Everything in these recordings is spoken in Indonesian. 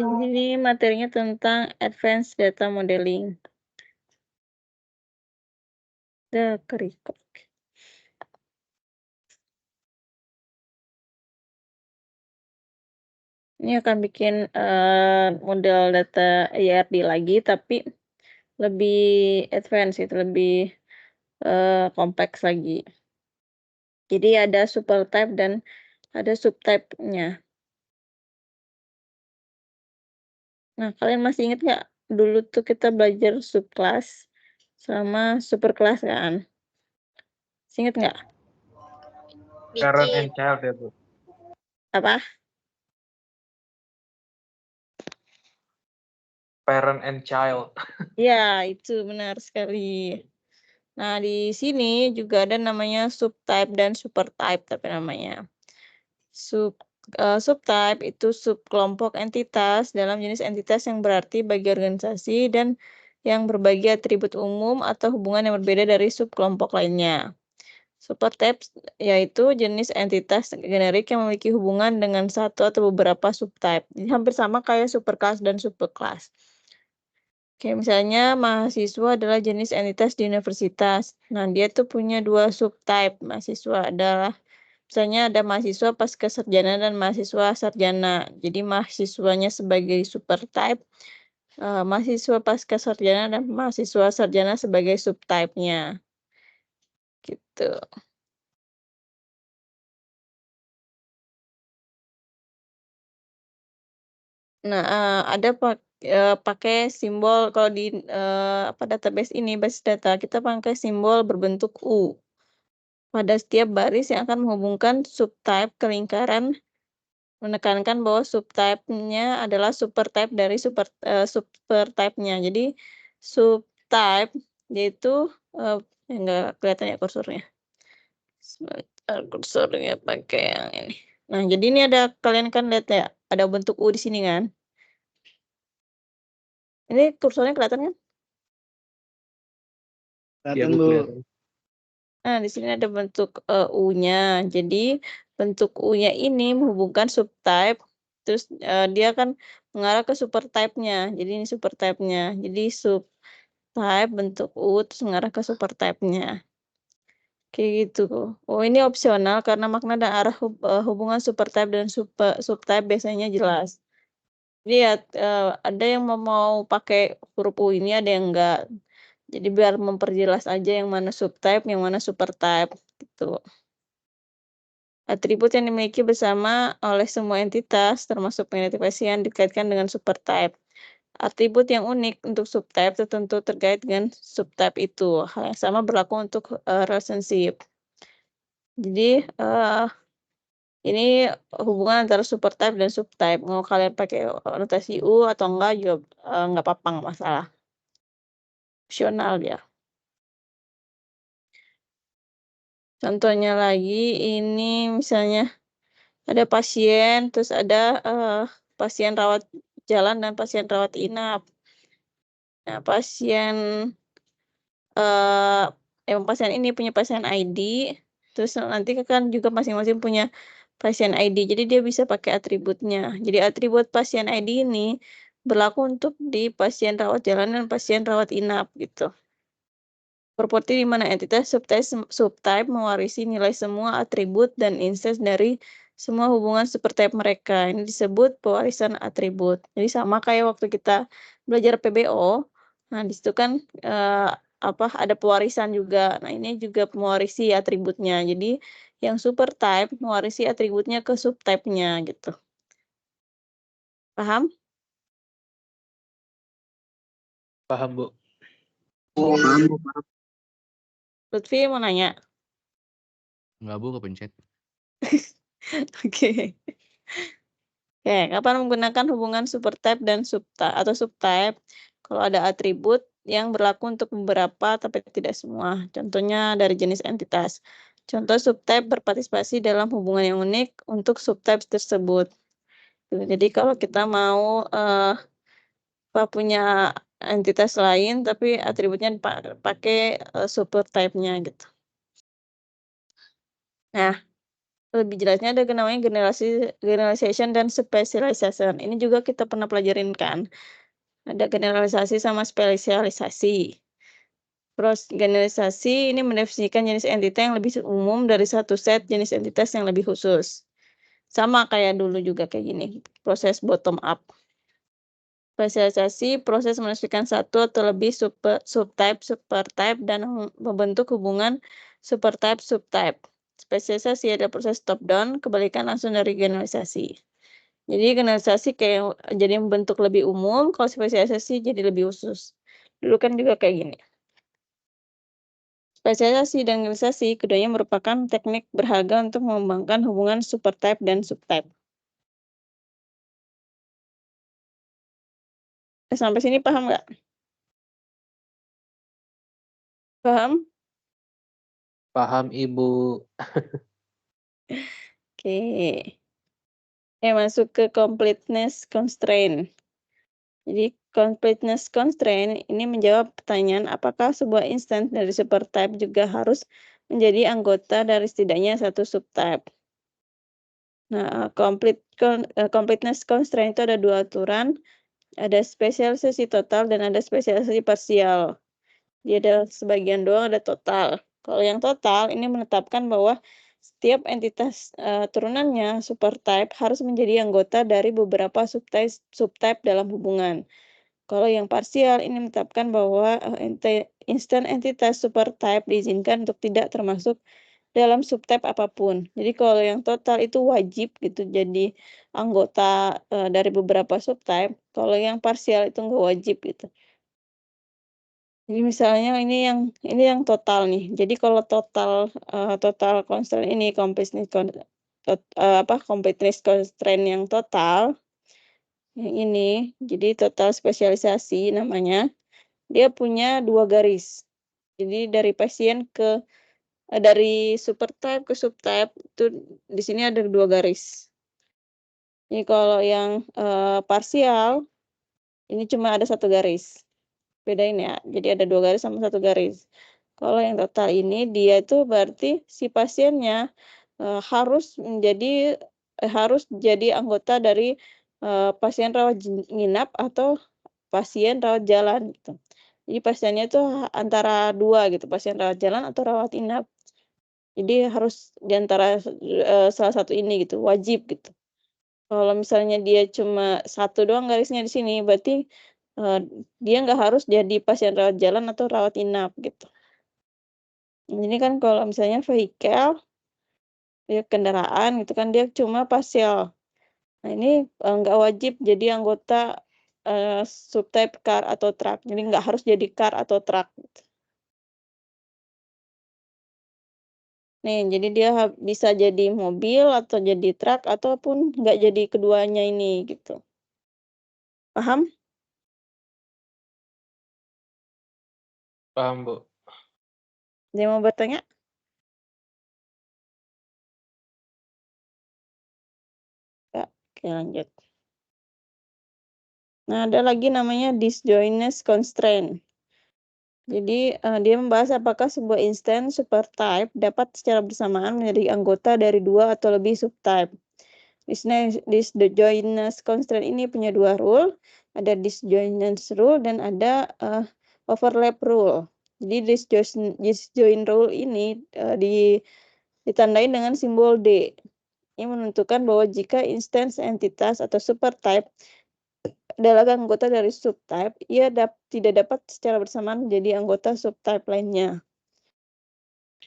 Ini materinya tentang Advanced Data Modeling. Record. Ini akan bikin model data IRD lagi, tapi lebih advance itu, lebih kompleks lagi. Jadi ada super type dan ada subtype-nya. Nah, kalian masih ingat nggak dulu tuh kita belajar subclass sama superclass kan? Masih ingat nggak? Parent and child ya, Bu. Apa? Parent and child. Ya, itu benar sekali. Nah, di sini juga ada namanya subtype dan supertype tapi namanya. Subtype itu subkelompok entitas dalam jenis entitas yang berarti bagi organisasi dan yang berbagi atribut umum atau hubungan yang berbeda dari subkelompok lainnya. Supertype yaitu jenis entitas generik yang memiliki hubungan dengan satu atau beberapa subtype. Jadi hampir sama kayak superclass dan superclass. Kayak misalnya mahasiswa adalah jenis entitas di universitas. Nah, dia tuh punya 2 subtype. Mahasiswa adalah misalnya ada mahasiswa pascasarjana dan mahasiswa sarjana. Jadi mahasiswanya sebagai supertype, mahasiswa pascasarjana dan mahasiswa sarjana sebagai subtype-nya. Gitu. Nah, ada pakai simbol kalau di database ini, basis data, kita pakai simbol berbentuk U. Pada setiap baris yang akan menghubungkan subtype ke lingkaran, menekankan bahwa subtype-nya adalah supertype dari supertype-nya. Jadi subtype yaitu enggak kelihatan ya kursornya. Sebentar, kursornya pakai yang ini. Nah, jadi ini ada kalian kan lihat ya, ada bentuk U di sini kan? Ini kursornya kelihatan kan? Iya, Bu, kelihatan. Nah, di sini ada bentuk U-nya. Jadi bentuk U-nya ini menghubungkan subtype, terus dia kan mengarah ke supertype-nya. Jadi ini supertype-nya. Jadi subtype bentuk U terus mengarah ke supertype-nya. Kayak gitu. Oh, ini opsional karena makna dan arah hubungan supertype dan subtype biasanya jelas. Jadi ya ada yang mau pakai huruf U ini, ada yang enggak. Jadi biar memperjelas aja yang mana subtype, yang mana supertype gitu. Atribut yang dimiliki bersama oleh semua entitas, termasuk pengidentifikasian, dikaitkan dengan supertype. Atribut yang unik untuk subtype tertentu terkait dengan subtype itu. Hal yang sama berlaku untuk relationship. Jadi ini hubungan antara supertype dan subtype. Mau kalian pakai notasi U atau enggak juga enggak apa-apa, enggak masalah. Opsional dia. Contohnya lagi ini misalnya ada pasien, terus ada pasien rawat jalan dan pasien rawat inap. Nah, pasien ini punya pasien ID, terus nanti kan juga masing-masing punya pasien ID, jadi dia bisa pakai atributnya. Jadi atribut pasien ID ini berlaku untuk di pasien rawat jalan dan pasien rawat inap gitu. Properti di mana entitas subtype mewarisi nilai semua atribut dan instance dari semua hubungan supertype mereka. Ini disebut pewarisan atribut. Jadi sama kayak waktu kita belajar PBO. Nah, di situ kan ada pewarisan juga. Nah, ini juga mewarisi atributnya. Jadi yang supertype mewarisi atributnya ke subtype-nya gitu. Paham? Paham, Bu. Paham, Bu. Lutfi mau nanya? Enggak, Bu, kepencet. Oke. Oke, kapan menggunakan hubungan supertype dan subtype kalau ada atribut yang berlaku untuk beberapa tapi tidak semua. Contohnya dari jenis entitas. Contoh subtype berpartisipasi dalam hubungan yang unik untuk subtype tersebut. Jadi kalau kita mau punya entitas lain tapi atributnya pakai supertype-nya gitu. Nah, Lebih jelasnya ada namanya generalization dan specialization. Ini juga kita pernah pelajarin kan. Ada generalisasi sama spesialisasi. Terus generalisasi ini mendefinisikan jenis entitas yang lebih umum dari satu set jenis entitas yang lebih khusus. Sama kayak dulu juga kayak gini, proses bottom up. Spesialisasi proses mendefinisikan satu atau lebih subtype, supertype, dan membentuk hubungan supertype, subtype. Spesialisasi adalah proses top down, kebalikan langsung dari generalisasi. Jadi generalisasi kayak jadi membentuk lebih umum, kalau spesialisasi jadi lebih khusus. Dulu kan juga kayak gini. Spesialisasi dan generalisasi keduanya merupakan teknik berharga untuk mengembangkan hubungan supertype dan subtype. Sampai sini paham nggak? Paham? Paham, Ibu. Oke. Masuk ke completeness constraint. Jadi completeness constraint ini menjawab pertanyaan apakah sebuah instance dari supertype juga harus menjadi anggota dari setidaknya satu subtype. Nah, completeness constraint itu ada dua aturan, ada spesialisasi total dan ada spesialisasi parsial. Dia ada sebagian doang, ada total. Kalau yang total ini menetapkan bahwa setiap entitas turunannya supertype harus menjadi anggota dari beberapa subtype dalam hubungan. Kalau yang parsial ini menetapkan bahwa instan entitas supertype diizinkan untuk tidak termasuk dalam subtype apapun. Jadi kalau yang total itu wajib gitu jadi anggota dari beberapa subtype. Kalau yang parsial itu nggak wajib gitu. Jadi misalnya ini yang total nih. Jadi kalau total constraint ini completeness constraint yang total yang ini, jadi total spesialisasi namanya. Dia punya 2 garis. Jadi dari dari supertype ke subtype itu di sini ada 2 garis. Ini kalau yang parsial ini cuma ada 1 garis. Bedain ya. Jadi ada 2 garis sama 1 garis. Kalau yang total ini dia itu berarti si pasiennya harus jadi anggota dari pasien rawat inap atau pasien rawat jalan gitu. Jadi pasiennya itu antara 2 gitu, pasien rawat jalan atau rawat inap. Jadi harus di antara salah satu ini gitu, wajib gitu. Kalau misalnya dia cuma 1 doang garisnya di sini, berarti dia nggak harus jadi pasien rawat jalan atau rawat inap gitu. Ini kan kalau misalnya vehicle, ya kendaraan gitu kan dia cuma parsial. Nah ini nggak wajib jadi anggota subtype car atau truck. Jadi nggak harus jadi car atau truck gitu. Nih, jadi dia bisa jadi mobil atau jadi truk ataupun nggak jadi keduanya ini gitu. Paham? Paham, Bu. Dia mau bertanya? Ya, oke lanjut. Nah, ada lagi namanya disjointness constraint. Jadi dia membahas apakah sebuah instance supertype dapat secara bersamaan menjadi anggota dari 2 atau lebih subtype. Disjointness constraint ini punya 2 rule, ada disjointness rule dan ada overlap rule. Jadi disjoint rule ini ditandai dengan simbol D. Ini menentukan bahwa jika instance entitas atau supertype adalah anggota dari subtype, ia tidak dapat secara bersamaan menjadi anggota subtype lainnya.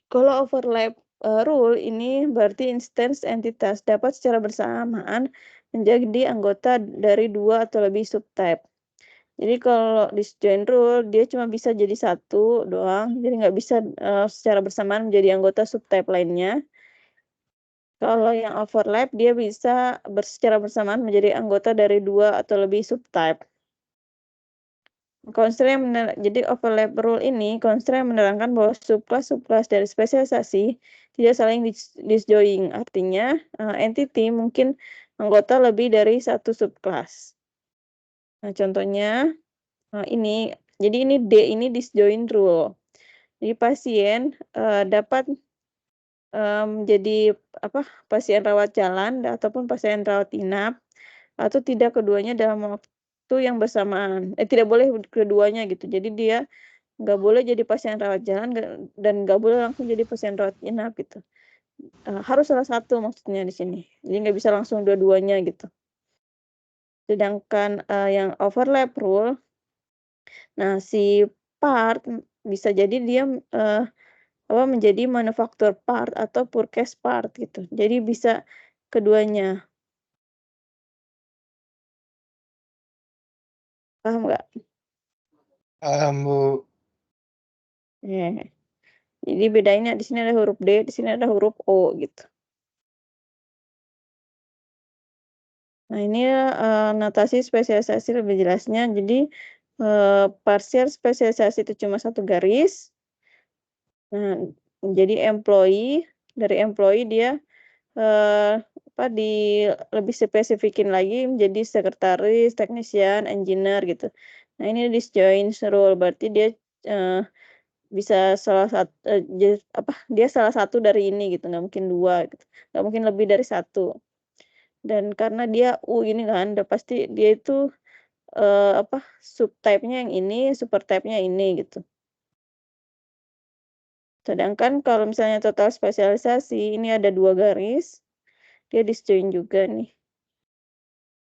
Kalau overlap rule ini berarti instance entitas dapat secara bersamaan menjadi anggota dari 2 atau lebih subtype. Jadi kalau disjoint rule dia cuma bisa jadi 1 doang, jadi nggak bisa secara bersamaan menjadi anggota subtype lainnya. Kalau yang overlap dia bisa secara bersamaan menjadi anggota dari 2 atau lebih subtype. Jadi overlap rule ini constraint menerangkan bahwa subclass dari spesialisasi tidak saling disjoint. Artinya entity mungkin anggota lebih dari satu subclass. Nah, contohnya ini. Jadi ini D ini disjoint rule. Jadi pasien dapat jadi pasien rawat jalan ataupun pasien rawat inap, atau tidak keduanya dalam waktu yang bersamaan. Tidak boleh keduanya gitu. Jadi dia nggak boleh jadi pasien rawat jalan dan nggak boleh langsung jadi pasien rawat inap gitu. Harus salah satu maksudnya di sini. Jadi nggak bisa langsung dua-duanya gitu. Sedangkan, yang overlap rule, nah si part bisa jadi dia, menjadi manufacture part atau purchase part gitu. Jadi bisa keduanya. Paham nggak? Paham, Bu. Iya. Jadi bedainnya di sini ada huruf D, di sini ada huruf O gitu. Nah ini, notasi spesialisasi lebih jelasnya. Jadi, parsial spesialisasi itu cuma satu garis. Nah, jadi dari employee dia, lebih spesifikin lagi menjadi sekretaris, teknisian, engineer gitu. Nah ini disjoint role, berarti dia, bisa dia salah satu dari ini gitu, nggak mungkin 2 gitu, nggak mungkin lebih dari 1. Dan karena dia U ini kan, udah pasti dia itu, subtype-nya yang ini, supertype-nya ini gitu. Sedangkan kalau misalnya total spesialisasi, ini ada 2 garis, dia disjoint juga nih.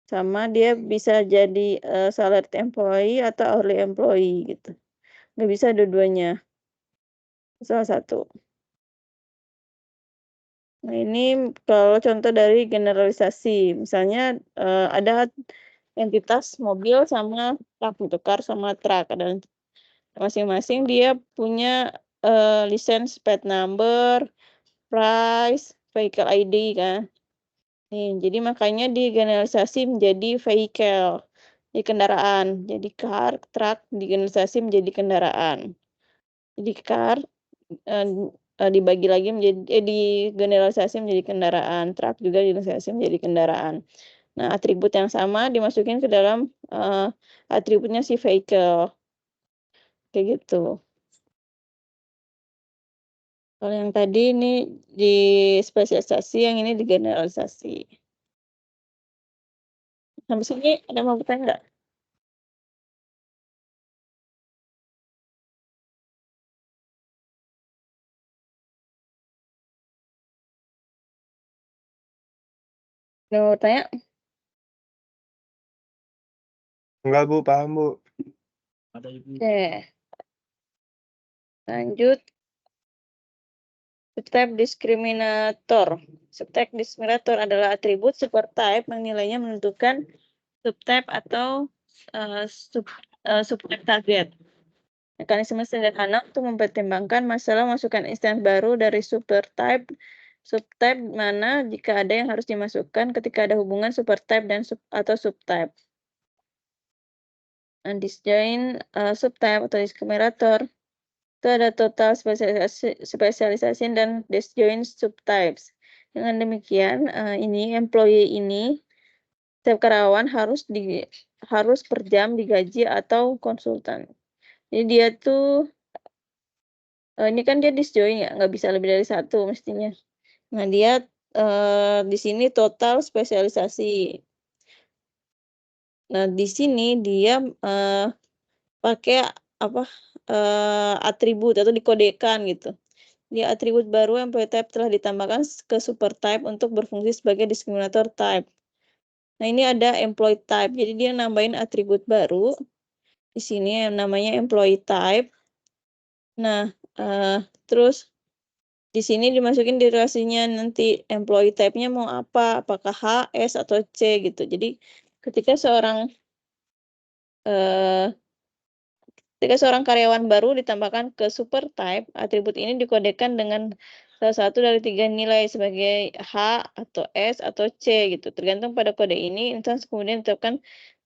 Sama dia bisa jadi, salaried employee atau hourly employee gitu. Nggak bisa dua-duanya, salah satu. Nah ini kalau contoh dari generalisasi, misalnya, ada entitas mobil sama truk gitu, car sama truk, ada masing-masing dia punya, license plate number, price, vehicle ID kan. Nih, jadi makanya digeneralisasi menjadi vehicle, di kendaraan. Jadi car, truk digeneralisasi menjadi kendaraan. Jadi car, dibagi lagi digeneralisasi menjadi kendaraan, truk juga digeneralisasi menjadi kendaraan. Nah, atribut yang sama dimasukin ke dalam, atributnya si vehicle, kayak gitu. Kalau yang tadi ini dispesialisasi, yang ini digeneralisasi. Sampai sini ada yang mau bertanya nggak? Ada yang mau bertanya? Enggak, Bu. Paham, Bu. Oke. Lanjut, subtype diskriminator. Subtype diskriminator adalah atribut supertype yang nilainya menentukan subtype atau subtype target. Mekanisme sederhana untuk mempertimbangkan masalah masukkan instansi baru dari subtype mana jika ada yang harus dimasukkan ketika ada hubungan supertype dan atau subtype. Disjoint subtype atau diskriminator itu ada total spesialisasi dan disjoint subtypes. Dengan demikian, ini employee ini setiap karyawan harus per jam digaji atau konsultan. Jadi dia tuh ini kan dia disjoint ya, nggak bisa lebih dari 1 mestinya. Nah dia, di sini total spesialisasi. Nah di sini dia, pakai atribut atau dikodekan gitu. Di atribut baru employee type telah ditambahkan ke supertype untuk berfungsi sebagai diskriminator type. Nah ini ada employee type, jadi dia nambahin atribut baru. Di sini yang namanya employee type. Nah, terus di sini dimasukin durasinya nanti employee type-nya mau apa, apakah H, S, atau C gitu. Jadi ketika seorang karyawan baru ditambahkan ke supertype, atribut ini dikodekan dengan salah satu dari 3 nilai sebagai H, atau S, atau C gitu. Tergantung pada kode ini, instansi kemudian ditetapkan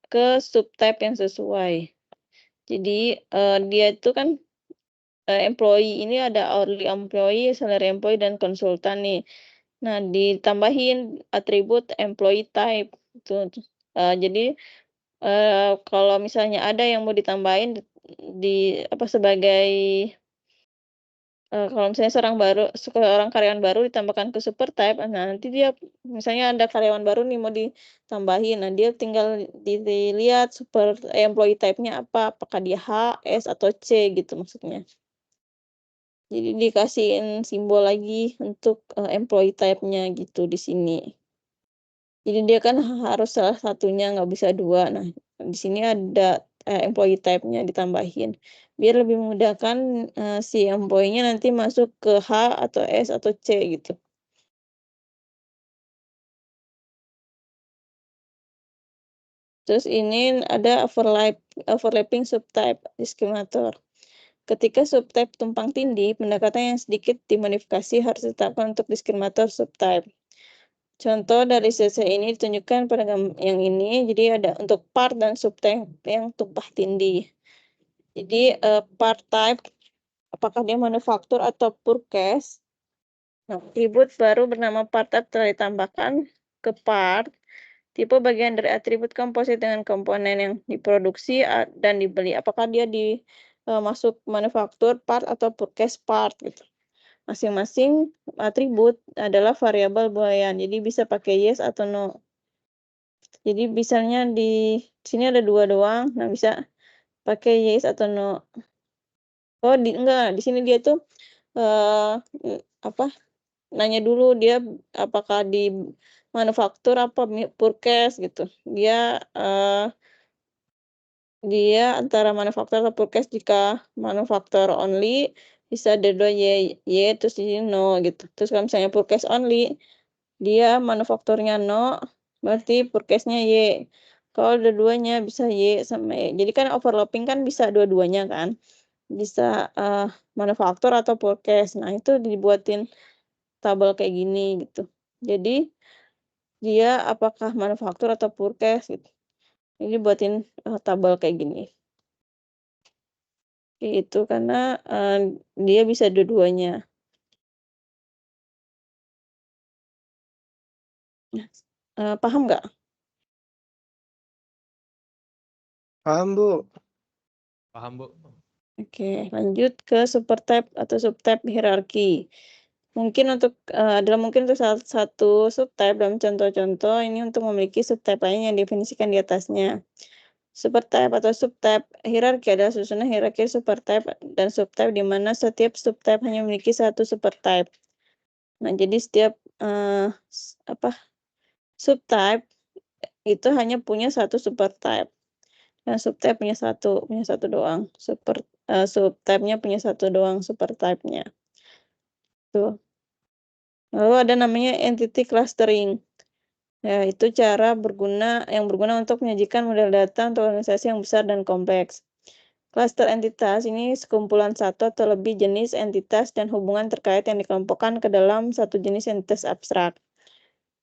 ke subtype yang sesuai. Jadi, dia itu kan, employee ini ada hourly employee, salary employee, dan konsultan nih. Nah, ditambahin atribut employee type gitu. Jadi, kalau misalnya ada yang mau ditambahin sebagai kalau misalnya seorang karyawan baru ditambahkan ke super type, nah nanti dia misalnya ada karyawan baru nih mau ditambahin, nah dia tinggal dilihat employee type-nya apa, apakah dia H, S, atau C gitu maksudnya. Jadi dikasihin simbol lagi untuk, employee type-nya gitu di sini. Jadi dia kan harus salah satunya, nggak bisa 2. Nah, di sini ada, employee type-nya ditambahin. Biar lebih memudahkan, si employee-nya nanti masuk ke H atau S atau C gitu. Terus ini ada overlapping subtype diskriminator. Ketika subtype tumpang tindih, pendekatan yang sedikit dimodifikasi harus ditetapkan untuk diskriminator subtype. Contoh dari CC ini ditunjukkan pada yang ini, jadi ada untuk part dan subtype yang tumpang tindih. Jadi, part type, apakah dia manufaktur atau purchase. Nah, atribut baru bernama part type telah ditambahkan ke part. Tipe bagian dari atribut komposit dengan komponen yang diproduksi dan dibeli. Apakah dia masuk manufaktur part atau purchase part gitu. Masing-masing atribut adalah variabel boolean, jadi bisa pakai yes atau no. Jadi misalnya di sini ada 2 doang, nah bisa pakai yes atau no. Oh, enggak, di sini dia tuh nanya dulu dia apakah di manufaktur apa purchase gitu. Dia antara manufaktur atau purchase. Jika manufaktur only bisa ada 2 y terus di sini no gitu. Terus kalau misalnya purchase only, dia manufakturnya no, berarti purchase-nya y. Kalau dua-duanya bisa y sama y. Jadi kan overlapping kan bisa dua-duanya kan. Bisa, manufaktur atau purchase. Nah, itu dibuatin tabel kayak gini gitu. Jadi dia apakah manufaktur atau purchase gitu. Ini buatin, tabel kayak gini. Itu karena, dia bisa dua-duanya. Paham nggak? Paham, Bu. Paham, Bu. Oke, lanjut ke supertype atau subtype hierarki. Mungkin untuk satu subtype dalam contoh-contoh ini untuk memiliki subtype lain yang definisikan di atasnya. Supertype atau subtype hierarki adalah susunan hierarki supertype dan subtype di mana setiap subtype hanya memiliki satu supertype. Nah, jadi setiap subtype itu hanya punya satu supertype. Dan subtype punya satu doang. Subtype-nya punya satu doang supertype-nya. Tuh. Lalu ada namanya entity clustering. Ya, itu cara yang berguna untuk menyajikan model data untuk organisasi yang besar dan kompleks. Cluster entitas ini sekumpulan satu atau lebih jenis entitas dan hubungan terkait yang dikelompokkan ke dalam satu jenis entitas abstrak.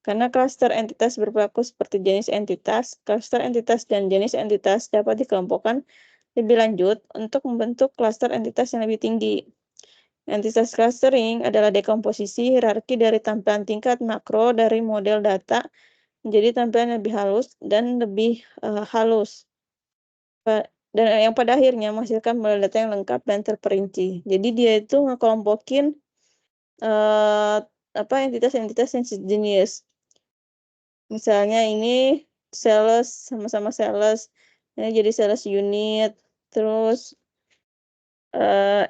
Karena cluster entitas berperilaku seperti jenis entitas, cluster entitas dan jenis entitas dapat dikelompokkan lebih lanjut untuk membentuk cluster entitas yang lebih tinggi. Entitas clustering adalah dekomposisi hierarki dari tampilan tingkat makro dari model data menjadi tampilan lebih halus dan lebih halus. Dan yang pada akhirnya menghasilkan model data yang lengkap dan terperinci. Jadi dia itu ngekelompokin entitas-entitas yang sejenis. Misalnya ini sales, sama-sama sales, ini jadi sales unit, terus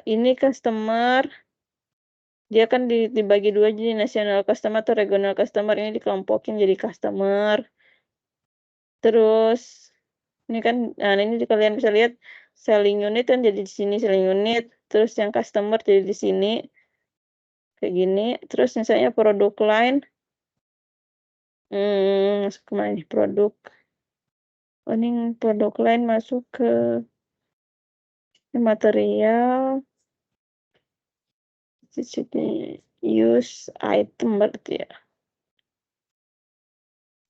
ini customer, dia kan dibagi 2 jadi national customer atau regional customer, ini dikelompokin jadi customer. Terus ini kan, nah ini kalian bisa lihat selling unit kan jadi di sini selling unit, terus yang customer jadi di sini kayak gini. Terus misalnya produk line, masuk ke mana nih produk? Oh, ini produk line masuk ke material, use item berarti ya.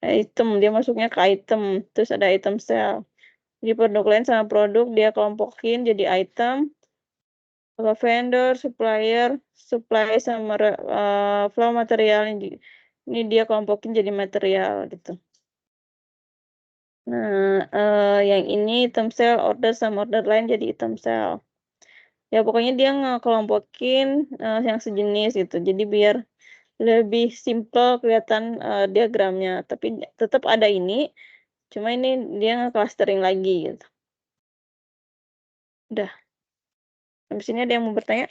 Item, dia masuknya ke item, terus ada item sell. Jadi produk lain sama produk dia kelompokin jadi item. Kalau vendor, supplier, supply sama flow material ini dia kelompokin jadi material gitu. Nah, yang ini item sell, order sama order lain jadi item sell. Ya pokoknya dia ngekelompokin, yang sejenis gitu. Jadi biar lebih simpel kelihatan, diagramnya, tapi tetap ada ini, cuma ini dia nge-clustering lagi gitu. Udah. Habis ini ada yang mau bertanya?